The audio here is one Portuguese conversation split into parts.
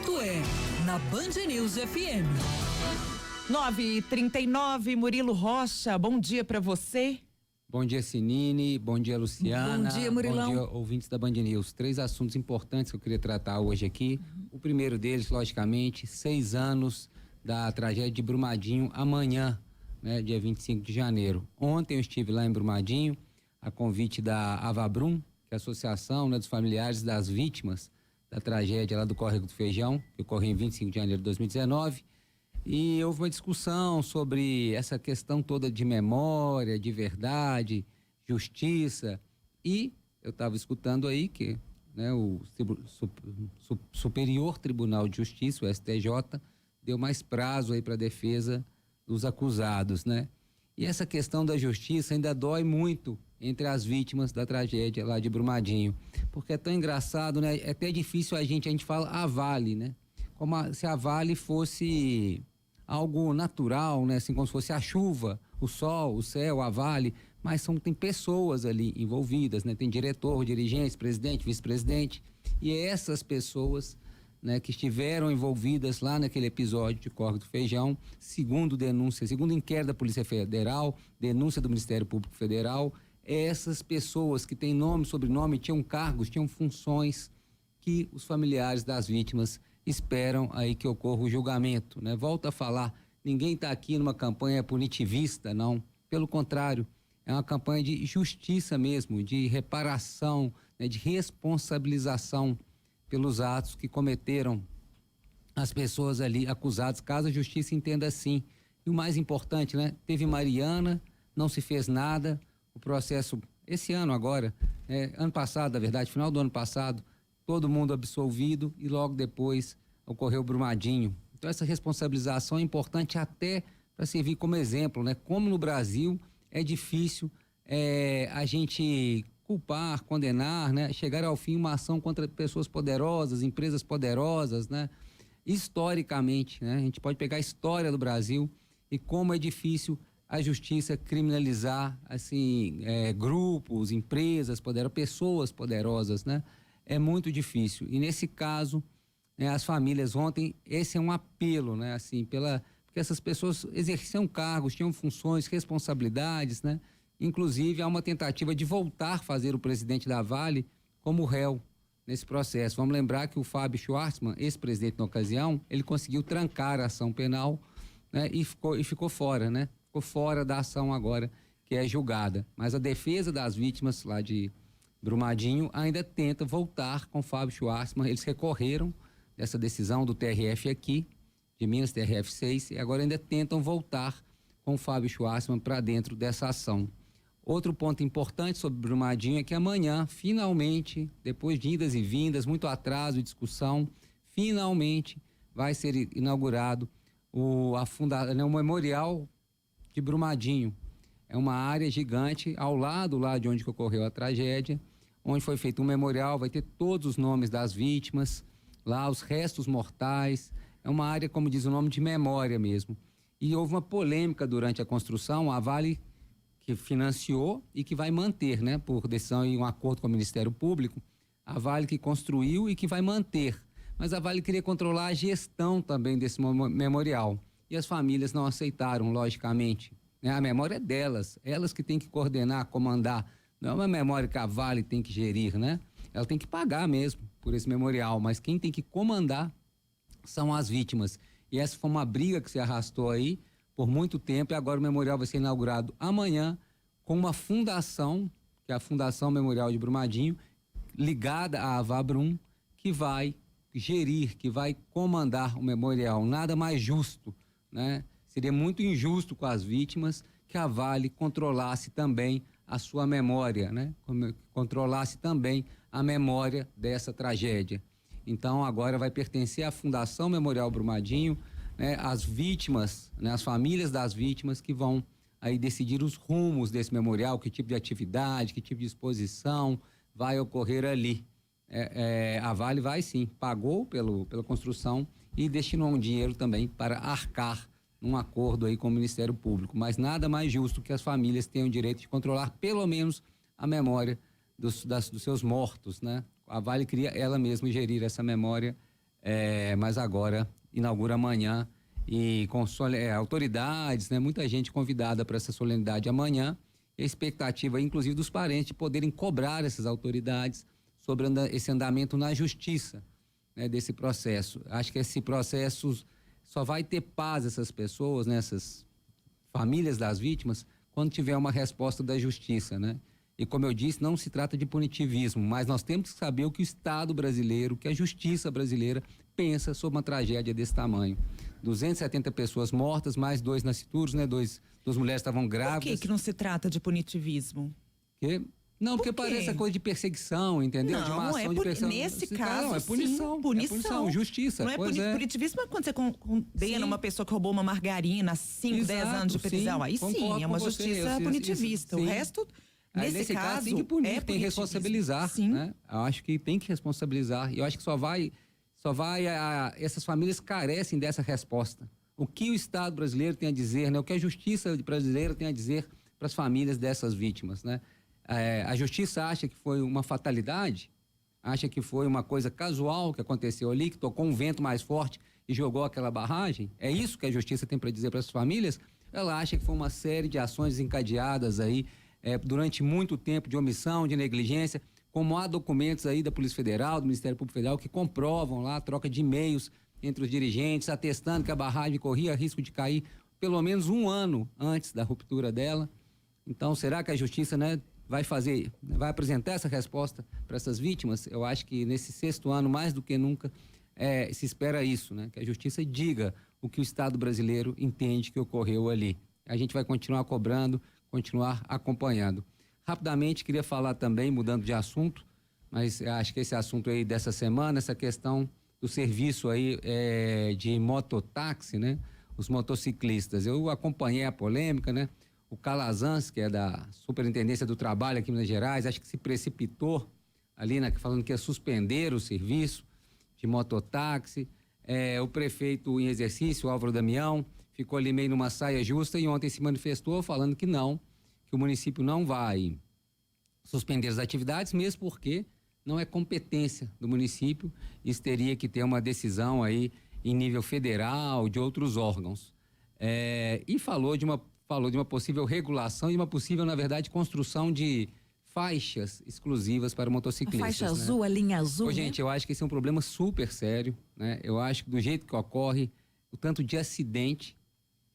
assunto é na Band News FM. 9h39, Murilo Rocha, bom dia pra você. Bom dia, Sinine, bom dia, Luciana. Bom dia, Murilão. Bom dia, ouvintes da Band News. 3 assuntos importantes que eu queria tratar hoje aqui. O primeiro deles, logicamente, 6 anos da tragédia de Brumadinho, amanhã, né, dia 25 de janeiro. Ontem eu estive lá em Brumadinho, a convite da Avabrum, que é a associação, né, dos familiares das vítimas da tragédia lá do Córrego do Feijão, que ocorreu em 25 de janeiro de 2019. E houve uma discussão sobre essa questão toda de memória, de verdade, justiça. E eu estava escutando aí que, né, o Superior Tribunal de Justiça, o STJ, deu mais prazo aí para a defesa dos acusados, né? E essa questão da justiça ainda dói muito entre as vítimas da tragédia lá de Brumadinho, porque é tão engraçado, né? É até difícil a gente fala a Vale, né? Como se a Vale fosse algo natural, né? Assim como se fosse a chuva, o sol, o céu, a Vale, mas tem pessoas ali envolvidas, né? Tem diretor, dirigentes, presidente, vice-presidente, e essas pessoas, né, que estiveram envolvidas lá naquele episódio de Córrego do Feijão, segundo inquérito da Polícia Federal, denúncia do Ministério Público Federal, essas pessoas que têm nome, sobrenome, tinham cargos, tinham funções que os familiares das vítimas esperam aí que ocorra o julgamento, né? Volto a falar, ninguém está aqui numa campanha punitivista, não. Pelo contrário, é uma campanha de justiça mesmo, de reparação, né, de responsabilização pelos atos que cometeram as pessoas ali acusadas, caso a justiça entenda assim. E o mais importante, né? Teve Mariana, não se fez nada, o processo, esse ano agora, ano passado, na verdade, final do ano passado, todo mundo absolvido e logo depois ocorreu o Brumadinho. Então essa responsabilização é importante até para servir como exemplo, né? Como no Brasil é difícil a gente culpar, condenar, né? Chegar ao fim uma ação contra pessoas poderosas, empresas poderosas, né? Historicamente, né? A gente pode pegar a história do Brasil e como é difícil a justiça criminalizar, assim, grupos, empresas poderosas, pessoas poderosas, né? É muito difícil. E nesse caso, né, as famílias ontem, esse é um apelo, né? Assim, porque essas pessoas exerciam cargos, tinham funções, responsabilidades, né? Inclusive, há uma tentativa de voltar a fazer o presidente da Vale como réu nesse processo. Vamos lembrar que o Fábio Schwartzman, ex-presidente na ocasião, ele conseguiu trancar a ação penal, né? E ficou fora, né? Ficou fora da ação agora, que é julgada. Mas a defesa das vítimas lá de Brumadinho ainda tenta voltar com o Fábio Schwartzman. Eles recorreram dessa decisão do TRF aqui, de Minas, TRF 6, e agora ainda tentam voltar com o Fábio Schwartzman para dentro dessa ação. Outro ponto importante sobre Brumadinho é que amanhã, finalmente, depois de idas e vindas, muito atraso e discussão, finalmente vai ser inaugurado o memorial de Brumadinho. É uma área gigante ao lado lá de onde ocorreu a tragédia, onde foi feito um memorial, vai ter todos os nomes das vítimas, lá os restos mortais. É uma área, como diz o nome, de memória mesmo. E houve uma polêmica durante a construção, a Vale que financiou e que vai manter, né, por decisão e um acordo com o Ministério Público, a Vale que construiu e que vai manter. Mas a Vale queria controlar a gestão também desse memorial. E as famílias não aceitaram, logicamente. A memória é delas, elas que têm que coordenar, comandar. Não é uma memória que a Vale tem que gerir, né? Ela tem que pagar mesmo por esse memorial, mas quem tem que comandar são as vítimas. E essa foi uma briga que se arrastou aí por muito tempo, e agora o memorial vai ser inaugurado amanhã com uma fundação, que é a Fundação Memorial de Brumadinho, ligada à Avabrum, que vai gerir, que vai comandar o memorial. Nada mais justo, né? Seria muito injusto com as vítimas que a Vale controlasse também a sua memória, né? Controlasse também a memória dessa tragédia. Então agora vai pertencer à Fundação Memorial Brumadinho, né? As vítimas, né? As famílias das vítimas que vão aí decidir os rumos desse memorial, que tipo de atividade, que tipo de exposição vai ocorrer ali. A Vale vai sim, pagou pela construção e destinou um dinheiro também para arcar num acordo aí com o Ministério Público, mas nada mais justo que as famílias tenham o direito de controlar pelo menos a memória dos seus mortos, né? A Vale queria ela mesma gerir essa memória mas agora inaugura amanhã e com autoridades, né? Muita gente convidada para essa solenidade amanhã. E a expectativa, inclusive, dos parentes de poderem cobrar essas autoridades sobre esse andamento na justiça, né, desse processo. Acho que esse processo só vai ter paz essas pessoas, né, essas famílias das vítimas, quando tiver uma resposta da justiça, né? E como eu disse, não se trata de punitivismo, mas nós temos que saber o que o Estado brasileiro, que a justiça brasileira pensa sobre uma tragédia desse tamanho. 270 pessoas mortas, mais 2 nascituros, né? Duas mulheres estavam grávidas. Por que não se trata de punitivismo? Não, porque parece a coisa de perseguição, entendeu? Não, de uma não ação é de perseguição. nesse caso, não, é punição, sim, punição. Justiça. Não é punitivismo, mas quando você condena uma pessoa que roubou uma margarina, 5, 10 anos de prisão, aí sim, é uma justiça punitivista. O resto, nesse caso, tem que punir, tem que responsabilizar, sim. Né? Eu acho que tem que responsabilizar. E eu acho que essas famílias carecem dessa resposta. O que o Estado brasileiro tem a dizer, né? O que a justiça brasileira tem a dizer para as famílias dessas vítimas, né? A justiça acha que foi uma fatalidade, acha que foi uma coisa casual que aconteceu ali, que tocou um vento mais forte e jogou aquela barragem. É isso que a justiça tem para dizer para as famílias? Ela acha que foi uma série de ações encadeadas aí durante muito tempo de omissão, de negligência, como há documentos aí da Polícia Federal, do Ministério Público Federal, que comprovam lá a troca de e-mails entre os dirigentes, atestando que a barragem corria risco de cair pelo menos 1 ano antes da ruptura dela. Então, será que a justiça, né, vai apresentar essa resposta para essas vítimas? Eu acho que nesse 6º ano, mais do que nunca, se espera isso, né? Que a justiça diga o que o Estado brasileiro entende que ocorreu ali. A gente vai continuar cobrando, continuar acompanhando. Rapidamente, queria falar também, mudando de assunto, mas acho que esse assunto aí dessa semana, essa questão do serviço aí de mototáxi, né? Os motociclistas. Eu acompanhei a polêmica, né? O Calazans, que é da Superintendência do Trabalho aqui em Minas Gerais, acho que se precipitou ali, né, falando que ia suspender o serviço de mototáxi. O prefeito em exercício, Álvaro Damião, ficou ali meio numa saia justa e ontem se manifestou falando que não, que o município não vai suspender as atividades, mesmo porque não é competência do município. Isso teria que ter uma decisão aí em nível federal, de outros órgãos. E falou de uma possível regulação e uma possível, na verdade, construção de faixas exclusivas para motociclistas. A faixa azul, a linha azul, né? Gente, eu acho que esse é um problema super sério, né? Eu acho que do jeito que ocorre, o tanto de acidente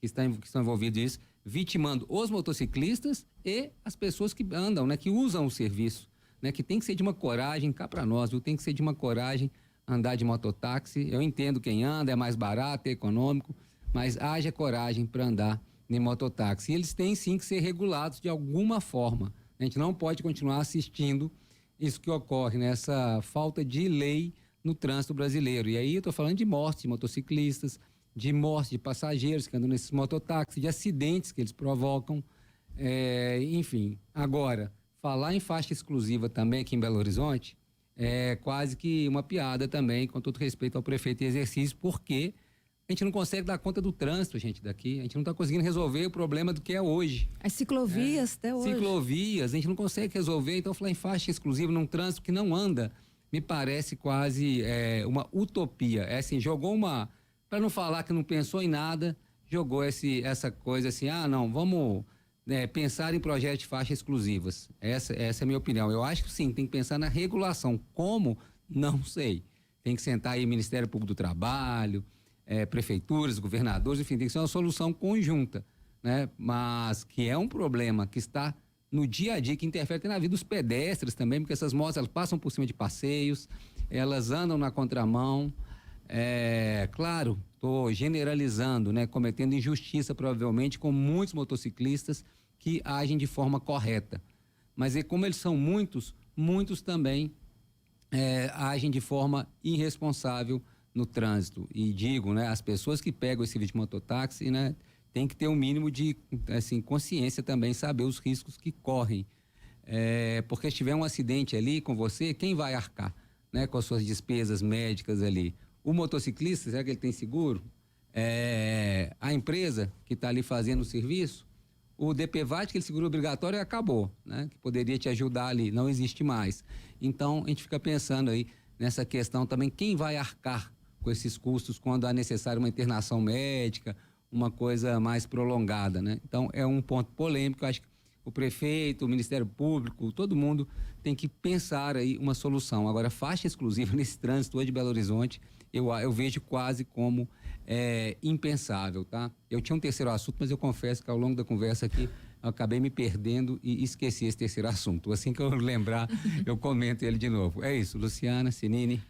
que estão envolvidos nisso, vitimando os motociclistas e as pessoas que andam, né? Que usam o serviço, né? Que tem que ser de uma coragem, cá para nós, viu? Tem que ser de uma coragem andar de mototáxi. Eu entendo quem anda, é mais barato, é econômico, mas haja coragem para andar de mototáxi. E eles têm sim que ser regulados de alguma forma. A gente não pode continuar assistindo isso que ocorre, né? Essa falta de lei no trânsito brasileiro. E aí eu estou falando de morte de motociclistas, de morte de passageiros que andam nesses mototáxis, de acidentes que eles provocam, enfim. Agora, falar em faixa exclusiva também aqui em Belo Horizonte é quase que uma piada também, com todo respeito ao prefeito em exercício, porque a gente não consegue dar conta do trânsito, gente, daqui. A gente não está conseguindo resolver o problema do que é hoje. As ciclovias até hoje. Ciclovias, a gente não consegue resolver. Então, falar em faixa exclusiva num trânsito que não anda, me parece quase uma utopia. Assim, jogou uma... Para não falar que não pensou em nada, jogou essa coisa assim, não, vamos pensar em projetos de faixas exclusivas. Essa é a minha opinião. Eu acho que sim, tem que pensar na regulação. Como? Não sei. Tem que sentar aí o Ministério Público do Trabalho, prefeituras, governadores, enfim, tem que ser uma solução conjunta, né? Mas que é um problema que está no dia a dia, que interfere na vida dos pedestres também, porque essas motos, elas passam por cima de passeios, elas andam na contramão. Claro, estou generalizando, né? Cometendo injustiça, provavelmente, com muitos motociclistas que agem de forma correta. Mas como eles são muitos também agem de forma irresponsável no trânsito. E digo, né, as pessoas que pegam esse serviço de mototáxi, né, tem que ter um mínimo de consciência também, saber os riscos que correm. Porque se tiver um acidente ali com você, quem vai arcar, né, com as suas despesas médicas ali? O motociclista, será que ele tem seguro? A empresa que está ali fazendo o serviço? O DPVAT, aquele seguro obrigatório, acabou, né, que poderia te ajudar ali, não existe mais. Então, a gente fica pensando aí nessa questão também, quem vai arcar com esses custos quando há necessário uma internação médica, uma coisa mais prolongada, né? Então, é um ponto polêmico. Eu acho que o prefeito, o Ministério Público, todo mundo tem que pensar aí uma solução. Agora, faixa exclusiva nesse trânsito hoje de Belo Horizonte, eu vejo quase como impensável, tá? Eu tinha um terceiro assunto, mas eu confesso que ao longo da conversa aqui, eu acabei me perdendo e esqueci esse terceiro assunto. Assim que eu lembrar, eu comento ele de novo. É isso, Luciana, Sinini.